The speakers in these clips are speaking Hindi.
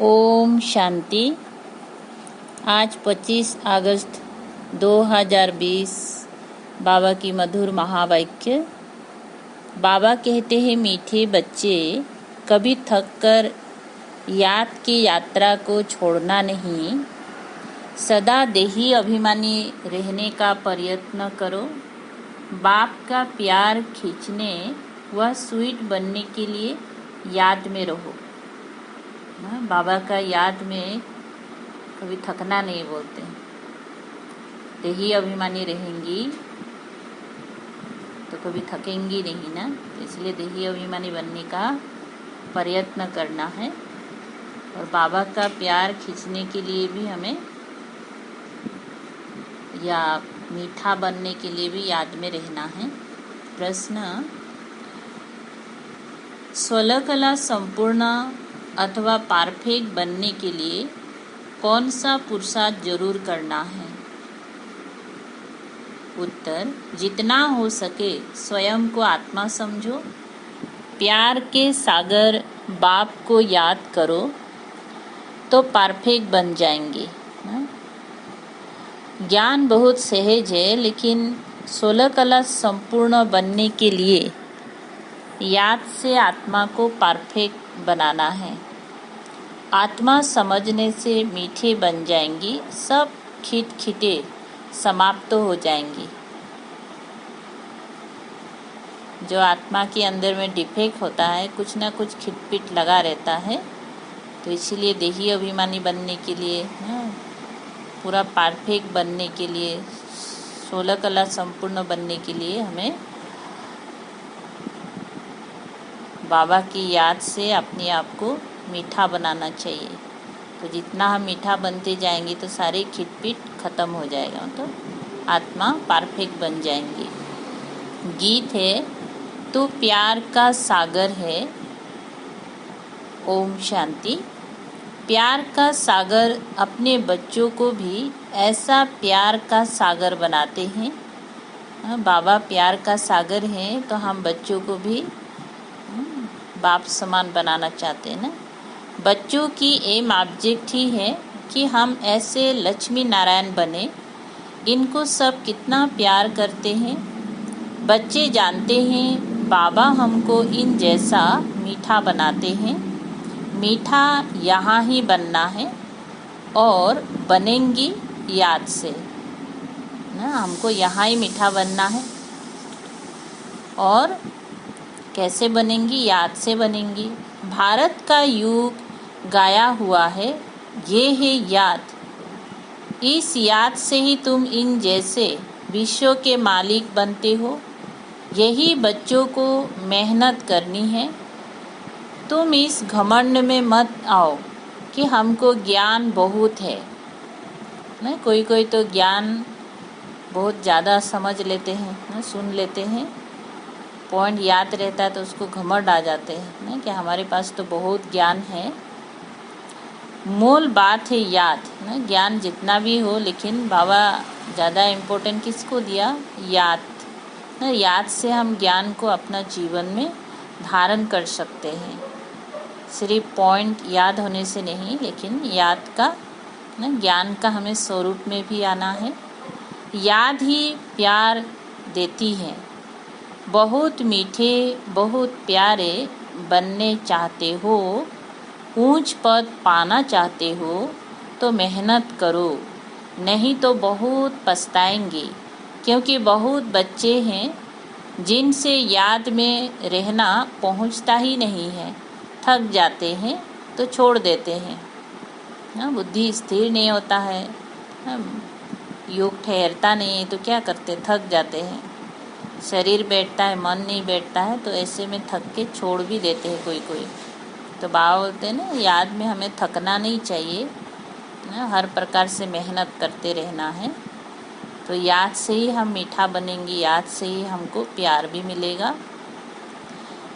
ओम शांति। आज 25 अगस्त 2020 बाबा की मधुर महावाक्य। बाबा कहते हैं, मीठे बच्चे, कभी थक कर याद की यात्रा को छोड़ना नहीं। सदा देही अभिमानी रहने का प्रयत्न करो। बाप का प्यार खींचने व स्वीट बनने के लिए याद में रहो। बाबा का याद में कभी थकना नहीं बोलते। देही अभिमानी रहेंगी तो कभी थकेंगी नहीं ना, तो इसलिए देही अभिमानी बनने का प्रयत्न करना है और बाबा का प्यार खींचने के लिए भी हमें या मीठा बनने के लिए भी याद में रहना है। प्रश्न: स्वल कला संपूर्ण अथवा परफेक्ट बनने के लिए कौन सा पुरुषार्थ जरूर करना है? उत्तर: जितना हो सके स्वयं को आत्मा समझो। प्यार के सागर बाप को याद करो तो परफेक्ट बन जाएंगे। ज्ञान बहुत सहज है, लेकिन 16 कला संपूर्ण बनने के लिए याद से आत्मा को परफेक्ट बनाना है। आत्मा समझने से मीठे बन जाएंगी, सब खिटखिटे समाप्त हो जाएंगी। जो आत्मा के अंदर में डिफेक्ट होता है, कुछ ना कुछ खिटपिट लगा रहता है, तो इसीलिए देही अभिमानी बनने के लिए, पूरा परफेक्ट बनने के लिए, 16 कला संपूर्ण बनने के लिए हमें बाबा की याद से अपने आप को मीठा बनाना चाहिए। तो जितना हम मीठा बनते जाएंगे तो सारे खिटपिट खत्म हो जाएगा, मतलब आत्मा परफेक्ट बन जाएंगी। गीत है, तू प्यार का सागर है। ओम शांति। प्यार का सागर अपने बच्चों को भी ऐसा प्यार का सागर बनाते हैं। बाबा प्यार का सागर हैं, तो हम बच्चों को भी बाप समान बनाना चाहते हैं ना। बच्चों की एम ऑब्जेक्ट ही है कि हम ऐसे लक्ष्मी नारायण बने। इनको सब कितना प्यार करते हैं। बच्चे जानते हैं बाबा हमको इन जैसा मीठा बनाते हैं। मीठा यहाँ ही बनना है और बनेंगी याद से ना। हमको यहाँ ही मीठा बनना है और कैसे बनेंगी? याद से बनेंगी। भारत का युग गाया हुआ है, ये है याद। इस याद से ही तुम इन जैसे विश्व के मालिक बनते हो। यही बच्चों को मेहनत करनी है। तुम इस घमंड में मत आओ कि हमको ज्ञान बहुत है ना। कोई कोई तो ज्ञान बहुत ज़्यादा समझ लेते हैं ना, सुन लेते हैं, पॉइंट याद रहता है तो उसको घमंड आ जाते हैं ना कि हमारे पास तो बहुत ज्ञान है। मूल बात है याद ना। ज्ञान जितना भी हो, लेकिन बाबा ज़्यादा इम्पोर्टेंट किसको दिया? याद ना। याद से हम ज्ञान को अपना जीवन में धारण कर सकते हैं। सिर्फ पॉइंट याद होने से नहीं, लेकिन याद का ना, ज्ञान का हमें स्वरूप में भी आना है। याद ही प्यार देती है। बहुत मीठे, बहुत प्यारे बनने चाहते हो, ऊंच पद पाना चाहते हो तो मेहनत करो, नहीं तो बहुत पछताएंगे। क्योंकि बहुत बच्चे हैं जिनसे याद में रहना पहुंचता ही नहीं है। थक जाते हैं तो छोड़ देते हैं ना। बुद्धि स्थिर नहीं होता है, योग ठहरता नहीं है, तो क्या करते? थक जाते हैं। शरीर बैठता है, मन नहीं बैठता है, तो ऐसे में थक के छोड़ भी देते हैं कोई कोई। तो बाबा बोलते हैं ना, याद में हमें थकना नहीं चाहिए ना, हर प्रकार से मेहनत करते रहना है। तो याद से ही हम मीठा बनेंगे, याद से ही हमको प्यार भी मिलेगा।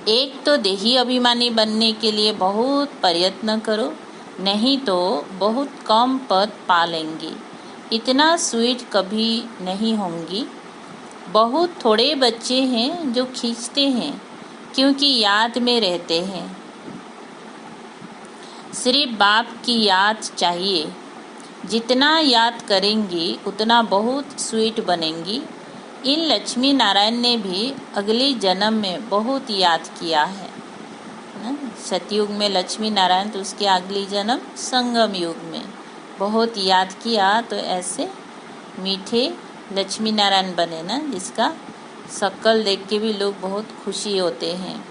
एक तो देही अभिमानी बनने के लिए बहुत प्रयत्न करो, नहीं तो बहुत कम पद पा लेंगे। इतना स्वीट कभी नहीं होंगी। बहुत थोड़े बच्चे हैं जो खींचते हैं, क्योंकि याद में रहते हैं। सिर्फ बाप की याद चाहिए। जितना याद करेंगी उतना बहुत स्वीट बनेंगी। इन लक्ष्मी नारायण ने भी अगले जन्म में बहुत याद किया है ना? सतयुग में लक्ष्मी नारायण, तो उसके अगली जन्म संगम युग में बहुत याद किया, तो ऐसे मीठे लक्ष्मी नारायण बने ना, जिसका शक्ल देख के भी लोग बहुत खुशी होते हैं।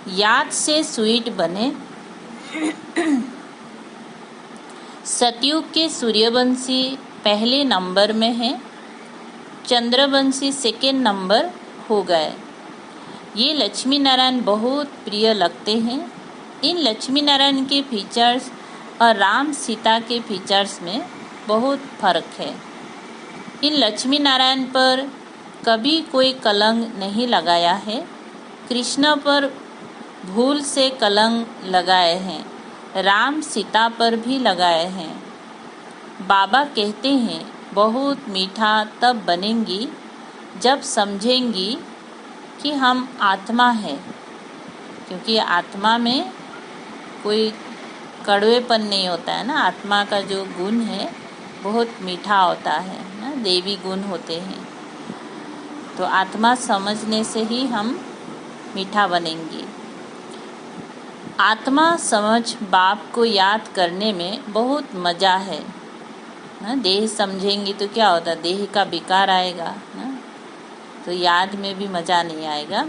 याद से स्वीट बने। सतयुग के सूर्यवंशी पहले नंबर में हैं, चंद्रवंशी सेकेंड नंबर हो गए। ये लक्ष्मी नारायण बहुत प्रिय लगते हैं। इन लक्ष्मी नारायण के फीचर्स और राम सीता के फीचर्स में बहुत फर्क है। इन लक्ष्मी नारायण पर कभी कोई कलंक नहीं लगाया है। कृष्ण पर भूल से कलंक लगाए हैं, राम सीता पर भी लगाए हैं। बाबा कहते हैं बहुत मीठा तब बनेंगी जब समझेंगी कि हम आत्मा है, क्योंकि आत्मा में कोई कड़वेपन नहीं होता है ना। आत्मा का जो गुण है बहुत मीठा होता है ना, देवी गुण होते हैं। तो आत्मा समझने से ही हम मीठा बनेंगे। आत्मा समझ बाप को याद करने में बहुत मज़ा है ना। देह समझेंगी तो क्या होता, देह का विकार आएगा ना, तो याद में भी मज़ा नहीं आएगा।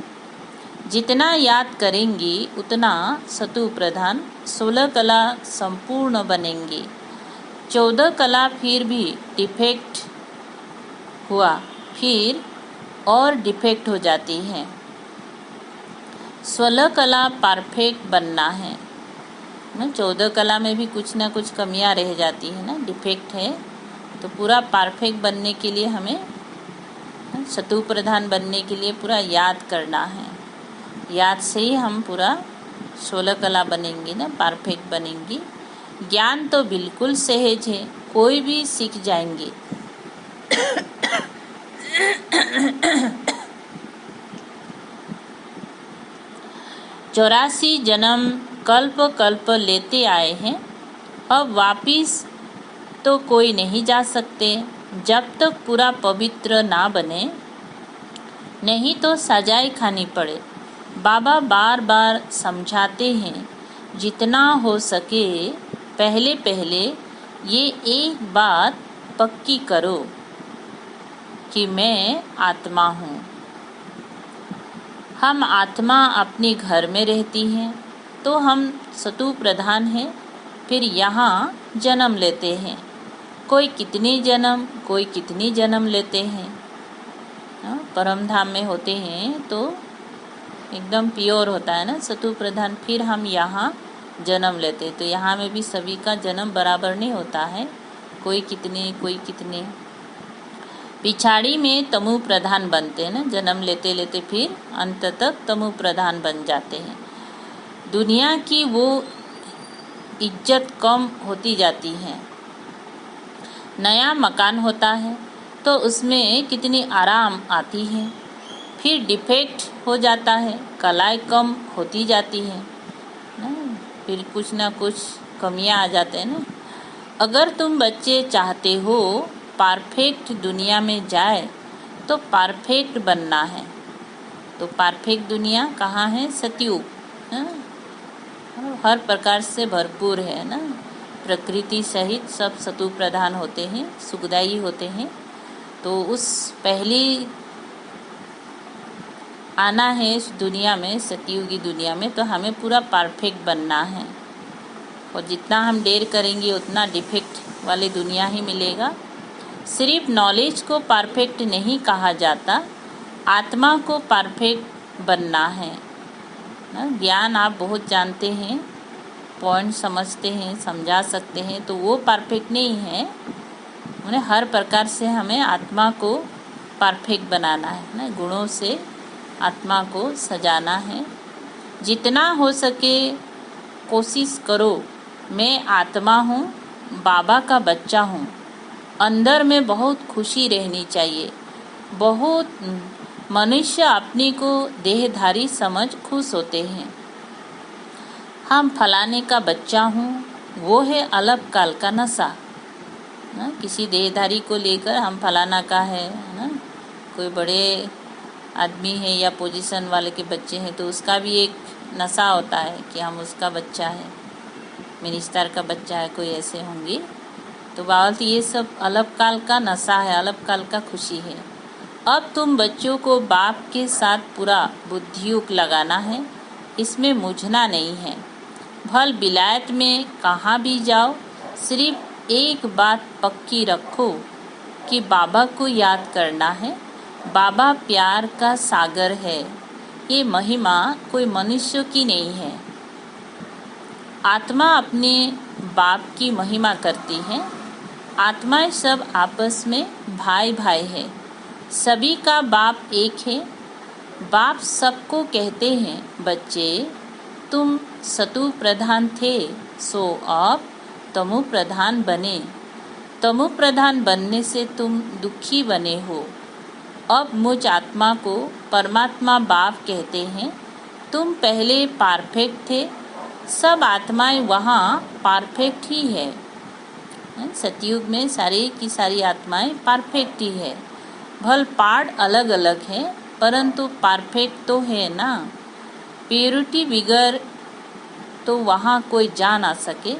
जितना याद करेंगी उतना सतु प्रधान 16 कला संपूर्ण बनेंगी। 14 कला फिर भी डिफेक्ट हुआ, फिर और डिफेक्ट हो जाती है। 16 कला परफेक्ट बनना है ना। 14 कला में भी कुछ ना कुछ कमियां रह जाती है ना, डिफेक्ट है। तो पूरा परफेक्ट बनने के लिए हमें सतु प्रधान बनने के लिए पूरा याद करना है। याद से ही हम पूरा 16 कला बनेंगे ना, परफेक्ट बनेंगी। ज्ञान तो बिल्कुल सहज है, कोई भी सीख जाएंगे। 84 जन्म कल्प कल्प लेते आए हैं, अब वापिस तो कोई नहीं जा सकते जब तक पूरा पवित्र ना बने, नहीं तो सजाए खानी पड़े। बाबा बार बार समझाते हैं जितना हो सके पहले पहले ये एक बात पक्की करो कि मैं आत्मा हूँ। हम आत्मा अपने घर में रहती हैं तो हम सतु प्रधान हैं, फिर यहाँ जन्म लेते हैं। कोई कितने जन्म, कोई कितनी जन्म लेते हैं। परम धाम में होते हैं तो एकदम प्योर होता है ना सतु प्रधान, फिर हम यहाँ जन्म लेते। तो यहाँ में भी सभी का जन्म बराबर नहीं होता है, कोई कितने कोई कितने। पिछाड़ी में तमु प्रधान बनते हैं ना, जन्म लेते लेते फिर अंत तक तमु प्रधान बन जाते हैं। दुनिया की वो इज्जत कम होती जाती है। नया मकान होता है तो उसमें कितनी आराम आती है, फिर डिफेक्ट हो जाता है, कलाएं कम होती जाती है ना, फिर कुछ ना कुछ कमियां आ जाते हैं ना। अगर तुम बच्चे चाहते हो परफेक्ट दुनिया में जाए तो परफेक्ट बनना है। तो परफेक्ट दुनिया कहाँ है? सतयुग। हर प्रकार से भरपूर है ना, प्रकृति सहित सब सतु प्रधान होते हैं, सुखदायी होते हैं। तो उस पहली आना है इस दुनिया में, सतयुगी दुनिया में, तो हमें पूरा परफेक्ट बनना है। और जितना हम देर करेंगे उतना डिफेक्ट वाले दुनिया ही मिलेगा। सिर्फ नॉलेज को परफेक्ट नहीं कहा जाता, आत्मा को परफेक्ट बनना है ना। ज्ञान आप बहुत जानते हैं, पॉइंट समझते हैं, समझा सकते हैं, तो वो परफेक्ट नहीं है। उन्हें हर प्रकार से हमें आत्मा को परफेक्ट बनाना है ना, गुणों से आत्मा को सजाना है। जितना हो सके कोशिश करो, मैं आत्मा हूँ, बाबा का बच्चा हूँ। अंदर में बहुत खुशी रहनी चाहिए। बहुत मनुष्य अपने को देहधारी समझ खुश होते हैं। हम फलाने का बच्चा हूँ, वो है अलग काल का नशा ना। किसी देहधारी को लेकर हम फलाना का है ना, कोई बड़े आदमी है या पोजीशन वाले के बच्चे हैं तो उसका भी एक नशा होता है कि हम उसका बच्चा है, मिनिस्टर का बच्चा है, कोई ऐसे होंगी। तो बावल ये सब अलग काल का नशा है, अलग काल का खुशी है। अब तुम बच्चों को बाप के साथ पूरा बुद्धियुक्त लगाना है, इसमें मुझना नहीं है। भल विलायत में कहाँ भी जाओ, सिर्फ एक बात पक्की रखो कि बाबा को याद करना है। बाबा प्यार का सागर है, ये महिमा कोई मनुष्य की नहीं है। आत्मा अपने बाप की महिमा करती है। आत्माएं सब आपस में भाई भाई है, सभी का बाप एक है। बाप सबको कहते हैं, बच्चे तुम सतु प्रधान थे, सो अब तमो प्रधान बने। तमो प्रधान बनने से तुम दुखी बने हो। अब मुझ आत्मा को परमात्मा बाप कहते हैं। तुम पहले परफेक्ट थे, सब आत्माएं वहाँ परफेक्ट ही है। सतयुग में सारी की सारी आत्माएं परफेक्ट ही है। भल पार्ट अलग अलग है, परंतु परफेक्ट तो है ना। प्योरिटी बिगर तो वहाँ कोई जा ना सके।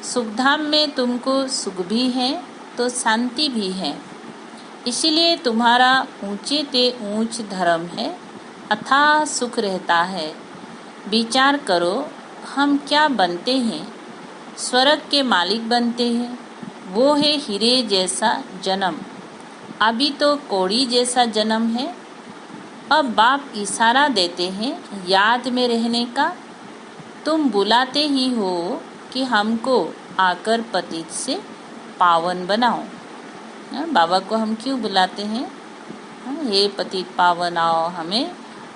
सुखधाम में तुमको सुख भी है तो शांति भी है, इसीलिए तुम्हारा ऊंचे ते ऊंच धर्म है, अथाह सुख रहता है। विचार करो, हम क्या बनते हैं? स्वर्ग के मालिक बनते हैं, वो है हीरे जैसा जन्म। अभी तो कौड़ी जैसा जन्म है। अब बाप इशारा देते हैं याद में रहने का। तुम बुलाते ही हो कि हमको आकर पतित से पावन बनाओ। बाबा को हम क्यों बुलाते हैं? हे पतित पावन आओ, हमें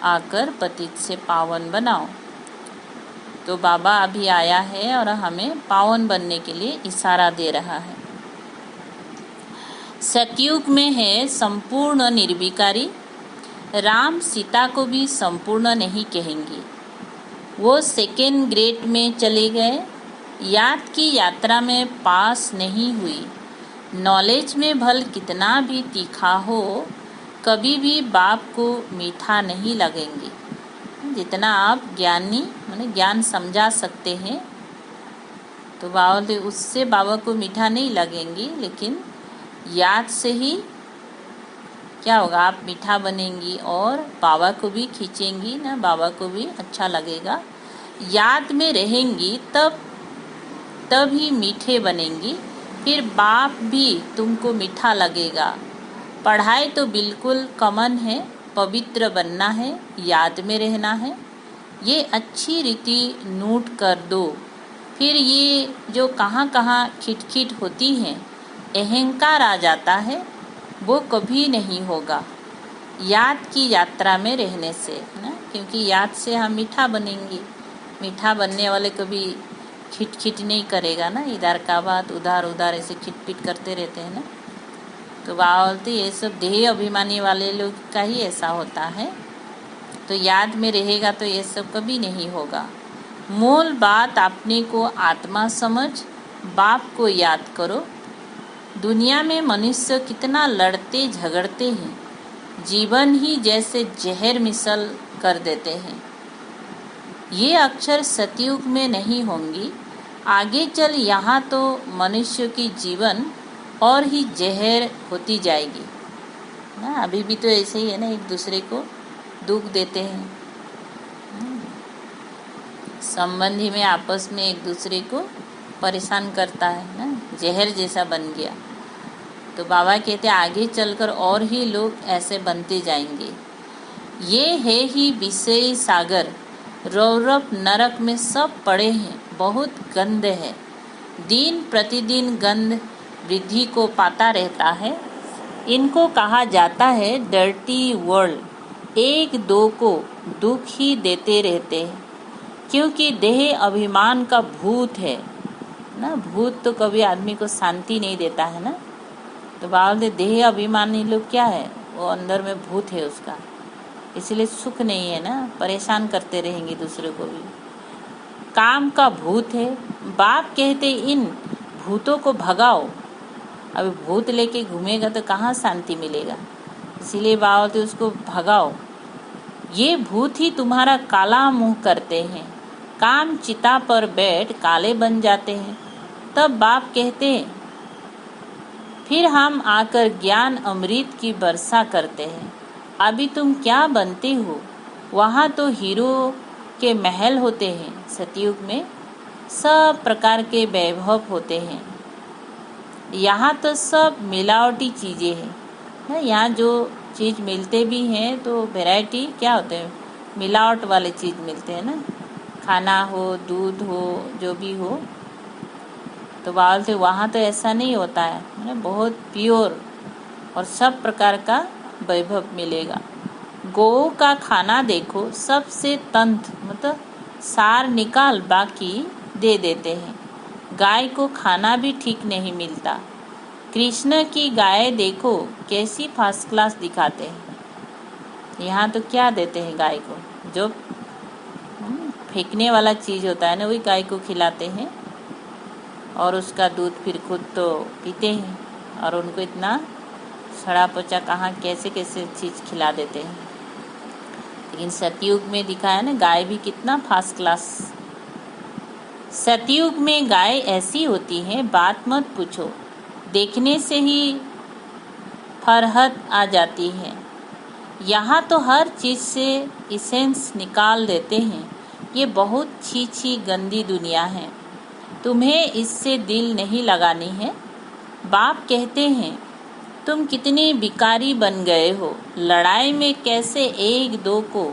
आकर पतित से पावन बनाओ। तो बाबा अभी आया है और हमें पावन बनने के लिए इशारा दे रहा है। सतयुग में है संपूर्ण निर्विकारी। राम सीता को भी संपूर्ण नहीं कहेंगे, वो सेकेंड ग्रेड में चले गए। याद की यात्रा में पास नहीं हुई। नॉलेज में भल कितना भी तीखा हो, कभी भी बाप को मीठा नहीं लगेंगे। जितना आप ज्ञानी माने ज्ञान समझा सकते हैं तो बाबा उससे बाबा को मीठा नहीं लगेंगी, लेकिन याद से ही क्या होगा, आप मीठा बनेंगी और बाबा को भी खींचेंगी ना, बाबा को भी अच्छा लगेगा। याद में रहेंगी तब ही मीठे बनेंगी, फिर बाप भी तुमको मीठा लगेगा। पढ़ाई तो बिल्कुल कॉमन है, पवित्र बनना है, याद में रहना है, ये अच्छी रीति नोट कर दो। फिर ये जो कहाँ कहाँ खिटखिट होती हैं, अहंकार आ जाता है, वो कभी नहीं होगा याद की यात्रा में रहने से ना। क्योंकि याद से हम मीठा बनेंगे, मीठा बनने वाले कभी खिटखिट नहीं करेगा ना, इधर का बात उधर ऐसे खिटपिट करते रहते हैं ना। तो बोलते ये सब देह अभिमानी वाले लोग का ही ऐसा होता है। तो याद में रहेगा तो ये सब कभी नहीं होगा। मूल बात अपने को आत्मा समझ, बाप को याद करो। दुनिया में मनुष्य कितना लड़ते झगड़ते हैं, जीवन ही जैसे जहर मिसल कर देते हैं। ये अक्षर सतयुग में नहीं होंगी, आगे चल यहाँ तो मनुष्य की जीवन और ही जहर होती जाएगी ना। अभी भी तो ऐसे ही है ना, एक दूसरे को दुख देते हैं, संबंधी में आपस में एक दूसरे को परेशान करता है ना, जहर जैसा बन गया। तो बाबा कहते आगे चलकर और ही लोग ऐसे बनते जाएंगे। ये है ही विषय सागर, रौरव नरक में सब पड़े हैं, बहुत गंध है। दिन प्रतिदिन गंध वृद्धि को पाता रहता है। इनको कहा जाता है डर्टी वर्ल्ड। एक दो को दुख ही देते रहते हैं, क्योंकि देह अभिमान का भूत है ना। भूत तो कभी आदमी को शांति नहीं देता है ना। तो बाबा देह अभिमानी लोग क्या है, वो अंदर में भूत है उसका, इसलिए सुख नहीं है ना, परेशान करते रहेंगे दूसरे को भी। काम का भूत है। बाप कहते इन भूतों को भगाओ। अभी भूत लेके घूमेगा तो कहाँ शांति मिलेगा, इसीलिए बाबा बोलते उसको भगाओ। ये भूत ही तुम्हारा काला मुंह करते हैं, काम चिता पर बैठ काले बन जाते हैं। तब बाप कहते फिर हम आकर ज्ञान अमृत की वर्षा करते हैं। अभी तुम क्या बनते हो? वहाँ तो हीरो के महल होते हैं। सतयुग में सब प्रकार के वैभव होते हैं। यहाँ तो सब मिलावटी चीज़ें हैं। यहाँ जो चीज़ मिलते भी हैं तो वैरायटी क्या होते हैं, मिलावट वाले चीज़ मिलते हैं ना। खाना हो, दूध हो, जो भी हो, तो बोलते वहाँ तो ऐसा नहीं होता है ना, बहुत प्योर और सब प्रकार का वैभव मिलेगा। गौ का खाना देखो, सबसे तंत्र मतलब सार निकाल बाकी दे देते हैं। गाय को खाना भी ठीक नहीं मिलता। कृष्ण की गाय देखो कैसी फर्स्ट क्लास दिखाते हैं। यहाँ तो क्या देते हैं गाय को, जो फेंकने वाला चीज़ होता है ना, वही गाय को खिलाते हैं और उसका दूध फिर खुद तो पीते हैं और उनको इतना सड़ा पचा कहाँ कैसे कैसे चीज़ खिला देते हैं। लेकिन सतयुग में दिखाया ना, गाय भी कितना फर्स्ट क्लास। सतयुग में गाय ऐसी होती है बात मत पूछो, देखने से ही फरहत आ जाती है। यहाँ तो हर चीज़ से इसेंस निकाल देते हैं। ये बहुत छी गंदी दुनिया है, तुम्हें इससे दिल नहीं लगानी है। बाप कहते हैं तुम कितने भिखारी बन गए हो, लड़ाई में कैसे एक दो को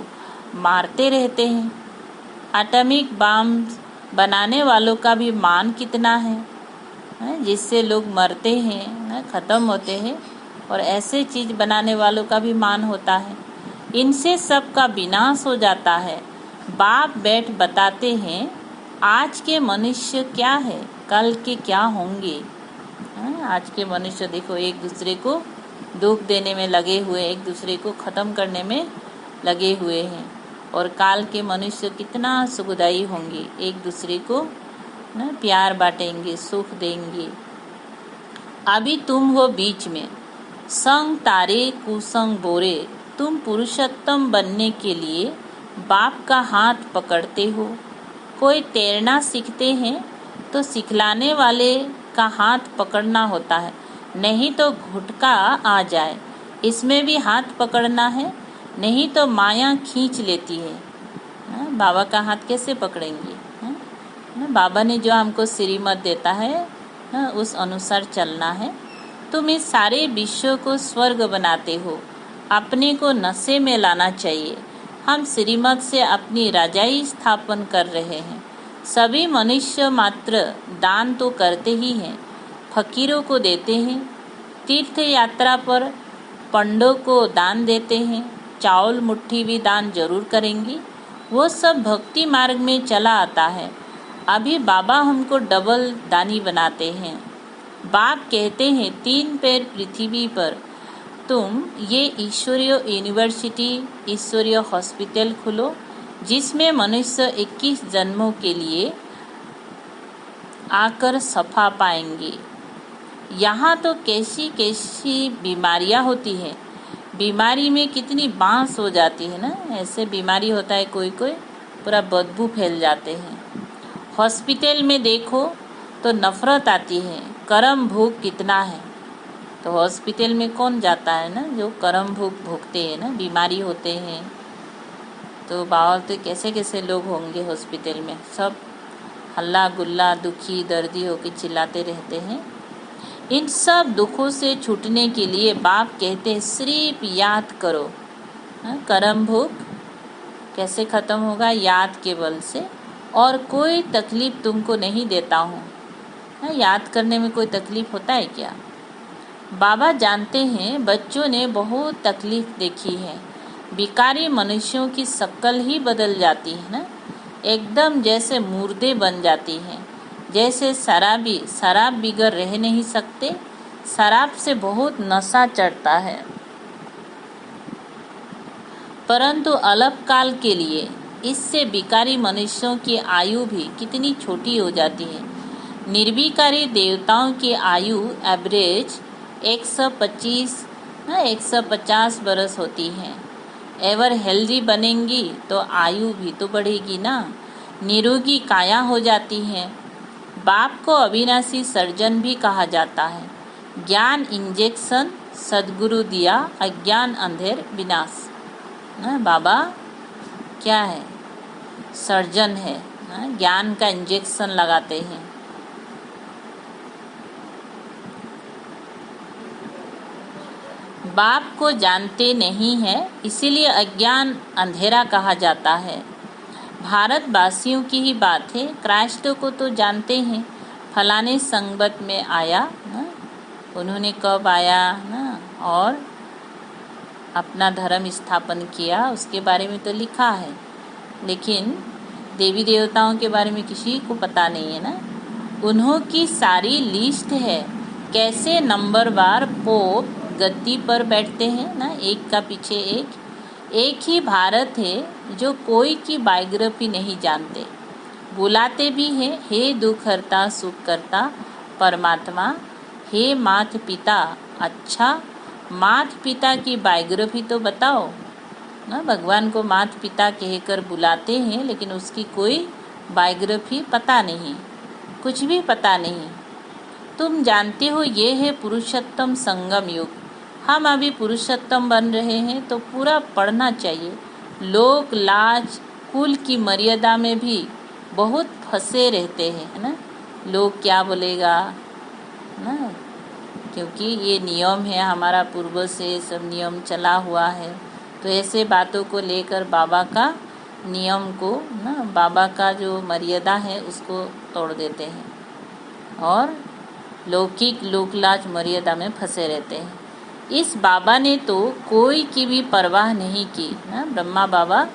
मारते रहते हैं। एटॉमिक बम बनाने वालों का भी मान कितना है, जिससे लोग मरते हैं, ख़त्म होते हैं, और ऐसे चीज़ बनाने वालों का भी मान होता है। इनसे सबका विनाश हो जाता है। बाप बैठ बताते हैं आज के मनुष्य क्या है, कल के क्या होंगे। आज के मनुष्य देखो एक दूसरे को दुख देने में लगे हुए, एक दूसरे को ख़त्म करने में लगे हुए हैं, और काल के मनुष्य कितना सुखदायी होंगे, एक दूसरे को ना प्यार बांटेंगे, सुख देंगे। अभी तुम हो बीच में, संग तारे कुसंग बोरे। तुम पुरुषोत्तम बनने के लिए बाप का हाथ पकड़ते हो। कोई तैरना सीखते हैं तो सिखलाने वाले का हाथ पकड़ना होता है, नहीं तो घुटका आ जाए। इसमें भी हाथ पकड़ना है, नहीं तो माया खींच लेती है। बाबा का हाथ कैसे पकड़ेंगे? बाबा ने जो हमको श्रीमत देता है उस अनुसार चलना है। तुम इस सारे विश्व को स्वर्ग बनाते हो, अपने को नशे में लाना चाहिए। हम श्रीमत से अपनी राजाई स्थापन कर रहे हैं। सभी मनुष्य मात्र दान तो करते ही हैं, फकीरों को देते हैं, तीर्थ यात्रा पर पंडों को दान देते हैं, चावल मुट्ठी भी दान जरूर करेंगी। वो सब भक्ति मार्ग में चला आता है। अभी बाबा हमको डबल दानी बनाते हैं। बाप कहते हैं 3 पैर पृथ्वी पर तुम ये ईश्वरीय यूनिवर्सिटी, ईश्वरीय हॉस्पिटल खोलो, जिसमें मनुष्य 21 जन्मों के लिए आकर सफा पाएंगे। यहाँ तो कैसी कैसी बीमारियाँ होती हैं, बीमारी में कितनी बांस हो जाती है ना, ऐसे बीमारी होता है कोई कोई, पूरा बदबू फैल जाते हैं। हॉस्पिटल में देखो तो नफरत आती है, करम भूख कितना है। तो हॉस्पिटल में कौन जाता है ना, जो करम भूख भोगते हैं ना, बीमारी होते हैं। तो बाबा तो कैसे कैसे लोग होंगे हॉस्पिटल में, सब हल्ला गुल्ला दुखी दर्दी होकर चिल्लाते रहते हैं। इन सब दुखों से छूटने के लिए बाप कहते हैं सिर्फ याद करो। करम भूख कैसे ख़त्म होगा? याद के बल से, और कोई तकलीफ़ तुमको नहीं देता हूँ। याद करने में कोई तकलीफ़ होता है क्या? बाबा जानते हैं बच्चों ने बहुत तकलीफ़ देखी है। भिखारी मनुष्यों की शक्ल ही बदल जाती है ना, एकदम जैसे मुर्दे बन जाती हैं। जैसे शराब बिगर रह नहीं सकते, शराब से बहुत नशा चढ़ता है, परंतु अल्पकाल के लिए इससे विकारी मनुष्यों की आयु भी कितनी छोटी हो जाती है। निर्विकारी देवताओं की आयु एवरेज 150 बरस होती है। एवर हेल्दी बनेंगी तो आयु भी तो बढ़ेगी ना, निरोगी काया हो जाती है। बाप को अविनाशी सर्जन भी कहा जाता है। ज्ञान इंजेक्शन सद्गुरु दिया, अज्ञान अंधेर विनाश। बाबा क्या है? सर्जन है, ज्ञान का इंजेक्शन लगाते हैं। बाप को जानते नहीं है, इसीलिए अज्ञान अंधेरा कहा जाता है। भारतवासियों की ही बात है, क्राइस्ट को तो जानते हैं, फलाने संगत में आया ना, उन्होंने कब आया ना, और अपना धर्म स्थापन किया, उसके बारे में तो लिखा है। लेकिन देवी देवताओं के बारे में किसी को पता नहीं है ना। उन्हों की सारी लिस्ट है, कैसे नंबरवार पोप गद्दी पर बैठते हैं ना, एक का पीछे एक ही भारत है जो कोई की बायोग्राफी नहीं जानते। बुलाते भी हैं, हे दुख हरता सुख करता परमात्मा, हे मात पिता। अच्छा, मात पिता की बायोग्राफी तो बताओ ना। भगवान को मात पिता कहकर बुलाते हैं, लेकिन उसकी कोई बायोग्राफी पता नहीं, कुछ भी पता नहीं। तुम जानते हो ये है पुरुषोत्तम संगम युग। हम अभी पुरुषोत्तम बन रहे हैं, तो पूरा पढ़ना चाहिए। लोक लाज कुल की मर्यादा में भी बहुत फंसे रहते हैं, है ना। लोग क्या बोलेगा ना, क्योंकि ये नियम है हमारा, पूर्व से सब नियम चला हुआ है। तो ऐसे बातों को लेकर बाबा का नियम को ना, बाबा का जो मर्यादा है उसको तोड़ देते हैं और लौकिक लोकलाज मर्यादा में फंसे रहते हैं। इस बाबा ने तो कोई की भी परवाह नहीं की ना। ब्रह्मा बाबा,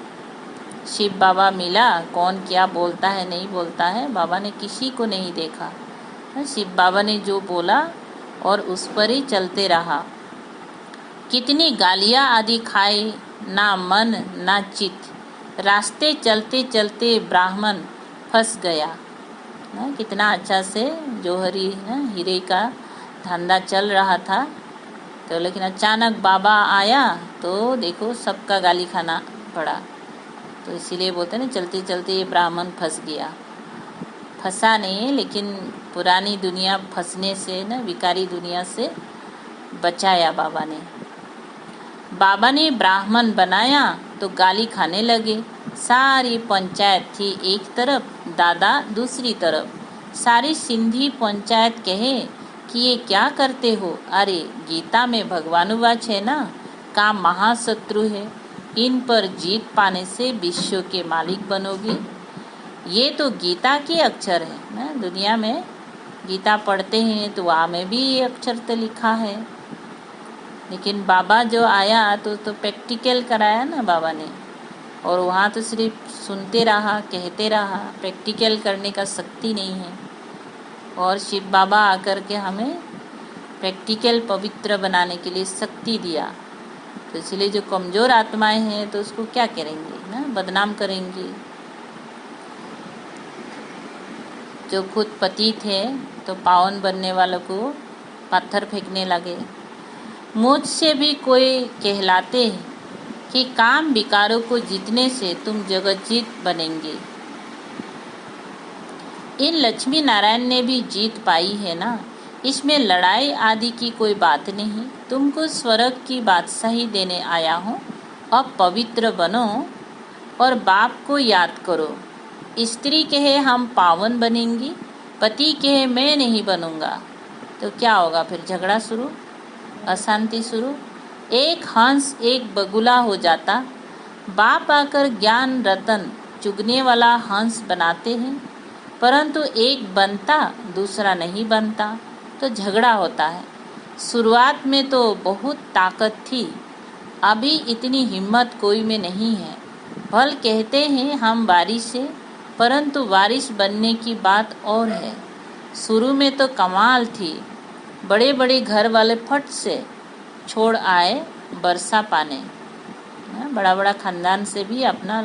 शिव बाबा मिला, कौन क्या बोलता है नहीं बोलता है, बाबा ने किसी को नहीं देखा। शिव बाबा ने जो बोला और उस पर ही चलते रहा। कितनी गालियाँ आदि खाए, ना मन ना चित, रास्ते चलते चलते ब्राह्मण फंस गया ना। कितना अच्छा से जोहरी ना हीरे का धंधा चल रहा था, तो लेकिन अचानक बाबा आया तो देखो सबका गाली खाना पड़ा। तो इसीलिए बोलते हैं ना, चलते चलते ये ब्राह्मण फंस गया। फंसा नहीं, लेकिन पुरानी दुनिया फंसने से ना, विकारी दुनिया से बचाया बाबा ने। बाबा ने ब्राह्मण बनाया तो गाली खाने लगे। सारी पंचायत थी एक तरफ, दादा दूसरी तरफ। सारी सिंधी पंचायत कहे कि ये क्या करते हो? अरे गीता में भगवानुवाच है ना, काम महाशत्रु है, इन पर जीत पाने से विश्व के मालिक बनोगे। ये तो गीता के अक्षर है ना। दुनिया में गीता पढ़ते हैं तो वहाँ में भी ये अक्षर तो लिखा है, लेकिन बाबा जो आया तो प्रैक्टिकल कराया ना बाबा ने, और वहाँ तो सिर्फ सुनते रहा, कहते रहा, प्रैक्टिकल करने का शक्ति नहीं है। और शिव बाबा आकर के हमें प्रैक्टिकल पवित्र बनाने के लिए शक्ति दिया। तो इसलिए जो कमज़ोर आत्माएं हैं तो उसको क्या करेंगे ना, बदनाम करेंगे। जो खुद पतित है तो पावन बनने वालों को पत्थर फेंकने लगे। मुझसे भी कोई कहलाते हैं कि काम विकारों को जीतने से तुम जगतजीत बनेंगे। इन लक्ष्मी नारायण ने भी जीत पाई है ना, इसमें लड़ाई आदि की कोई बात नहीं। तुमको स्वर्ग की बादशाही देने आया हूँ। अब पवित्र बनो और बाप को याद करो। स्त्री कहे हम पावन बनेंगी, पति कहे मैं नहीं बनूंगा, तो क्या होगा फिर? झगड़ा शुरू, अशांति शुरू। एक हंस एक बगुला हो जाता। बाप आकर ज्ञान रतन चुगने वाला हंस बनाते हैं, परंतु एक बनता दूसरा नहीं बनता, तो झगड़ा होता है। शुरुआत में तो बहुत ताकत थी, अभी इतनी हिम्मत कोई में नहीं है। भल कहते हैं हम वारिस से, परंतु वारिस बनने की बात और है। शुरू में तो कमाल थी, बड़े बड़े घर वाले फट से छोड़ आए बरसा पाने। बड़ा बड़ा खानदान से भी अपना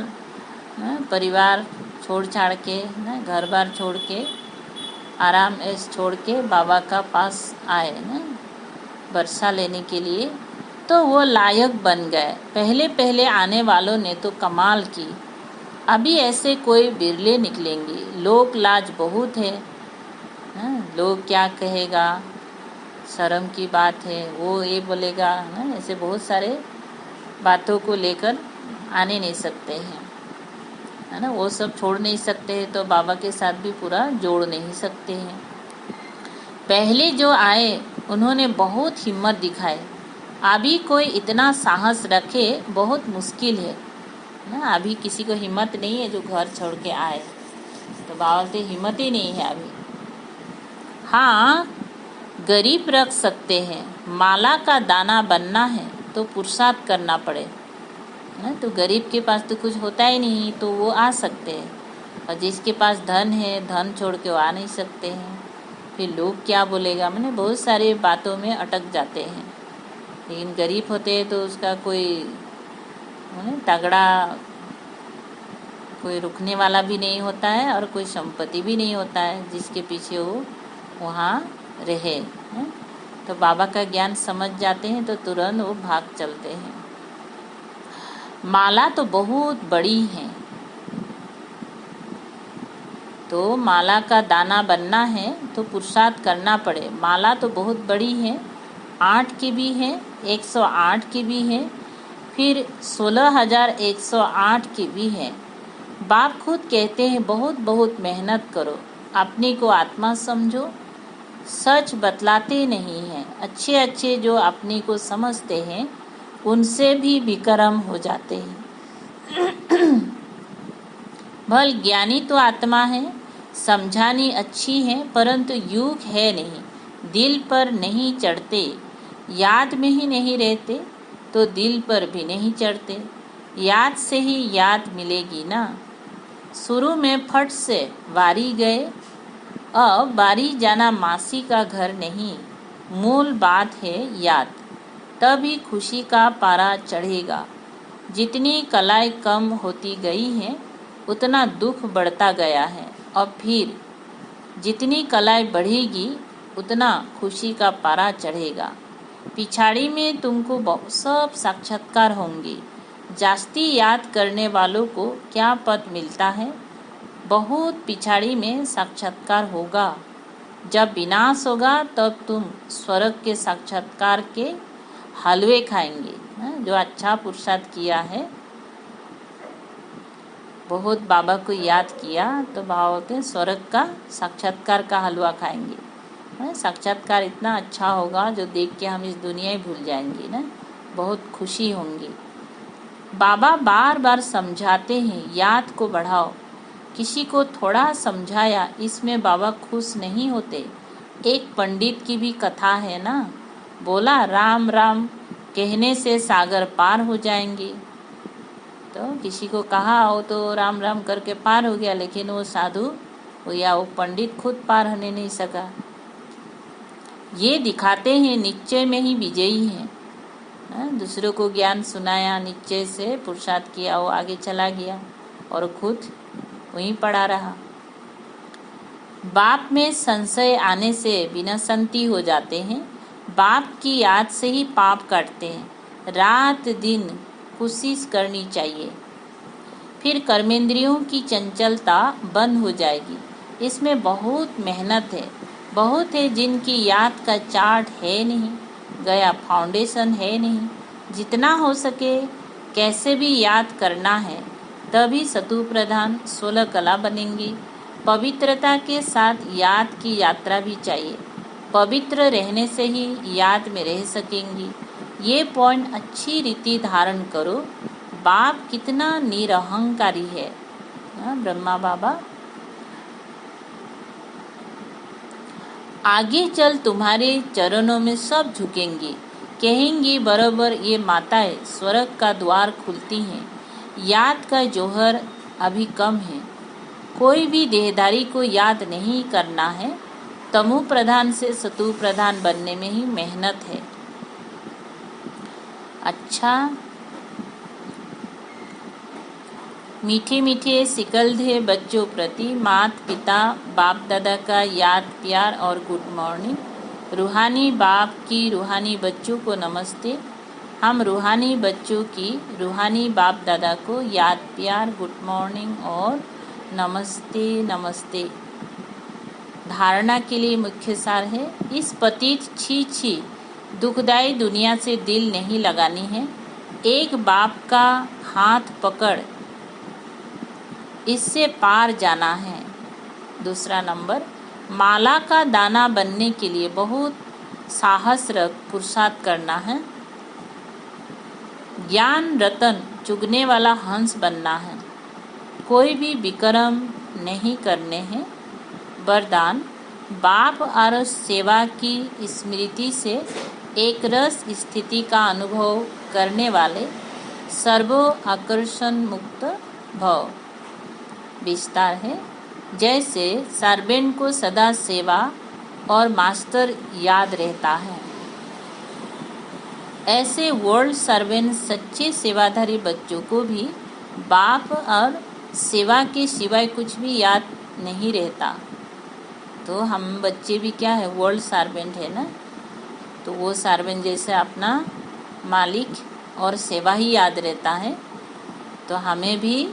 परिवार छोड़ छाड़ के ना, घर बार छोड़ के, आराम ऐश छोड़ के बाबा का पास आए ना वर्षा लेने के लिए, तो वो लायक बन गए। पहले पहले आने वालों ने तो कमाल की, अभी ऐसे कोई बिरले निकलेंगे। लोक लाज बहुत है, लोग क्या कहेगा, शर्म की बात है, वो ये बोलेगा ना, ऐसे बहुत सारे बातों को लेकर आने नहीं सकते हैं, है ना। वो सब छोड़ नहीं सकते हैं तो बाबा के साथ भी पूरा जोड़ नहीं सकते हैं। पहले जो आए उन्होंने बहुत हिम्मत दिखाई, अभी कोई इतना साहस रखे बहुत मुश्किल है ना। अभी किसी को हिम्मत नहीं है जो घर छोड़ के आए, तो बाबा से हिम्मत ही नहीं है अभी। हाँ, गरीब रख सकते हैं, माला का दाना बनना है तो पुरुषार्थ करना पड़े ना। तो गरीब के पास तो कुछ होता ही नहीं तो वो आ सकते हैं, और जिसके पास धन है, धन छोड़ के वो आ नहीं सकते हैं। फिर लोग क्या बोलेगा, मैंने बहुत सारी बातों में अटक जाते हैं। लेकिन गरीब होते हैं तो उसका कोई तगड़ा कोई रुकने वाला भी नहीं होता है और कोई संपत्ति भी नहीं होता है जिसके पीछे वो वहाँ रहे। तो बाबा का ज्ञान समझ जाते हैं तो तुरंत वो भाग चलते हैं। माला तो बहुत बड़ी है, तो माला का दाना बनना है तो पुरुषार्थ करना पड़े। माला तो बहुत बड़ी है, 8 की भी है, 108 की भी है, फिर 16,108 की भी है। बाप खुद कहते हैं बहुत बहुत मेहनत करो, अपने को आत्मा समझो, सच बतलाते नहीं हैं। अच्छे अच्छे जो अपने को समझते हैं उनसे भी विक्रम हो जाते हैं। भल ज्ञानी तो आत्मा है, समझानी अच्छी है, परंतु युग है नहीं, दिल पर नहीं चढ़ते, याद में ही नहीं रहते तो दिल पर भी नहीं चढ़ते। याद से ही याद मिलेगी ना। शुरू में फट से वारी गए, अब बारी जाना मासी का घर नहीं, मूल बात है याद, तभी खुशी का पारा चढ़ेगा। जितनी कलाई कम होती गई है उतना दुख बढ़ता गया है, और फिर जितनी कलाई बढ़ेगी उतना खुशी का पारा चढ़ेगा। पिछाड़ी में तुमको सब साक्षात्कार होंगे। जास्ती याद करने वालों को क्या पद मिलता है, बहुत पिछाड़ी में साक्षात्कार होगा। जब विनाश होगा तब तुम स्वर्ग के साक्षात्कार के हलवे खाएंगे। जो अच्छा पुरुषार्थ किया है, बहुत बाबा को याद किया तो बाबा बोलते हैं स्वर्ग का साक्षात्कार का हलवा खाएंगे। साक्षात्कार इतना अच्छा होगा जो देख के हम इस दुनिया ही भूल जाएंगे ना, बहुत खुशी होंगी। बाबा बार बार समझाते हैं याद को बढ़ाओ। किसी को थोड़ा समझाया इसमें बाबा खुश नहीं होते। एक पंडित की भी कथा है ना, बोला राम राम कहने से सागर पार हो जाएंगे। तो किसी को कहा वो तो राम राम करके पार हो गया, लेकिन वो साधु या वो पंडित खुद पार होने नहीं सका। ये दिखाते हैं निश्चय में ही विजयी है। दूसरों को ज्ञान सुनाया, निश्चय से पुरुषार्थ किया, वो आगे चला गया और खुद वहीं पड़ा रहा। बाप में संशय आने से विनसंती हो जाते हैं। बाप की याद से ही पाप काटते हैं। रात दिन कोशिश करनी चाहिए, फिर कर्मेंद्रियों की चंचलता बंद हो जाएगी। इसमें बहुत मेहनत है, बहुत है जिनकी याद का चार्ट है नहीं, गया फाउंडेशन है नहीं। जितना हो सके कैसे भी याद करना है, तभी सतु प्रधान 16 कला बनेंगी। पवित्रता के साथ याद की यात्रा भी चाहिए। पवित्र रहने से ही याद में रह सकेंगी। ये पॉइंट अच्छी रीति धारण करो। बाप कितना निरहंकारी है, ब्रह्मा बाबा। आगे चल तुम्हारे चरणों में सब झुकेंगी, कहेंगी बराबर ये माताएं स्वर्ग का द्वार खुलती हैं। याद का जौहर अभी कम है। कोई भी देहधारी को याद नहीं करना है। तमु प्रधान से सतु प्रधान बनने में ही मेहनत है। अच्छा, मीठे मीठे सिकलधे बच्चों प्रति माता पिता बाप दादा का याद प्यार और गुड मॉर्निंग। रूहानी बाप की रूहानी बच्चों को नमस्ते। हम रूहानी बच्चों की रूहानी बाप दादा को याद प्यार गुड मॉर्निंग और नमस्ते नमस्ते। धारणा के लिए मुख्य सार है, इस पतित छी छी दुखदायी दुनिया से दिल नहीं लगानी है। एक बाप का हाथ पकड़ इससे पार जाना है। दूसरा नंबर, माला का दाना बनने के लिए बहुत साहस रख पुरुषार्थ करना है। ज्ञान रतन चुगने वाला हंस बनना है। कोई भी विक्रम नहीं करने हैं। वरदान, बाप और सेवा की स्मृति से एक रस स्थिति का अनुभव करने वाले सर्व आकर्षण मुक्त भव। विस्तार है, जैसे सर्वेंट को सदा सेवा और मास्टर याद रहता है, ऐसे वर्ल्ड सर्वेंट सच्चे सेवाधारी बच्चों को भी बाप और सेवा के सिवाय कुछ भी याद नहीं रहता। तो हम बच्चे भी क्या है, वर्ल्ड सर्वेंट है ना। तो वो सर्वेंट जैसे अपना मालिक और सेवा ही याद रहता है, तो हमें भी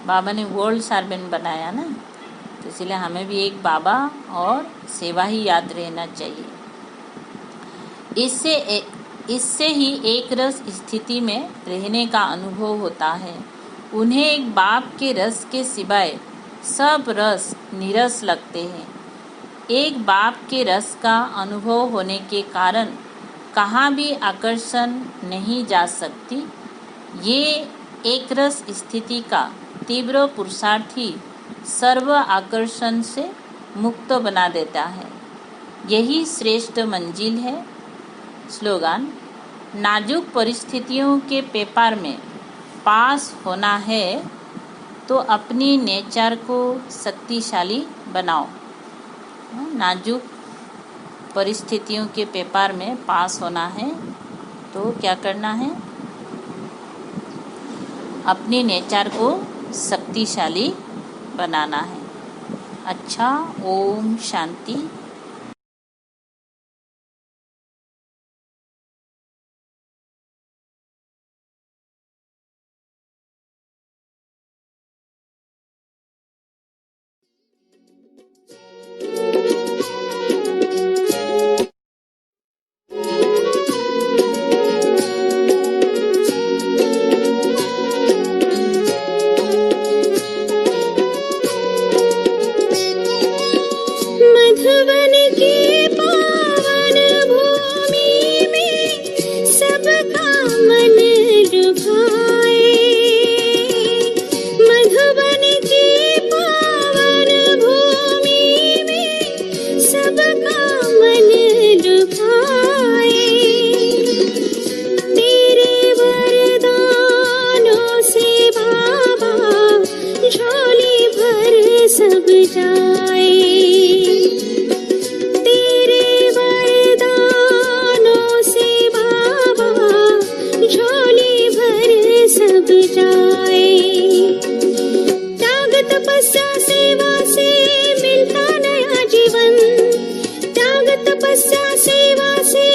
बाबा ने वर्ल्ड सर्वेंट बनाया ना, तो इसलिए हमें भी एक बाबा और सेवा ही याद रहना चाहिए। इससे ही एक रस स्थिति में रहने का अनुभव होता है। उन्हें एक बाप के रस के सिवाय सब रस नीरस लगते हैं। एक बाप के रस का अनुभव होने के कारण कहाँ भी आकर्षण नहीं जा सकती। ये एक रस स्थिति का तीव्र पुरुषार्थ ही सर्व आकर्षण से मुक्त बना देता है। यही श्रेष्ठ मंजिल है। स्लोगन, नाजुक परिस्थितियों के पेपर में पास होना है तो अपनी नेचर को शक्तिशाली बनाओ। नाजुक परिस्थितियों के पेपर में पास होना है तो क्या करना है, अपनी नेचर को शक्तिशाली बनाना है। अच्छा, ओम शांति। मधुबन की पावन भूमि में सबका मन लुभाए। मधुबन की पावन भूमि में सबका मन लुभाए। तेरे वरदानों से बाबा झोली भर सब जाए। तपस्या सेवा से मिलता नया जीवन। त्याग तपस्या सेवा से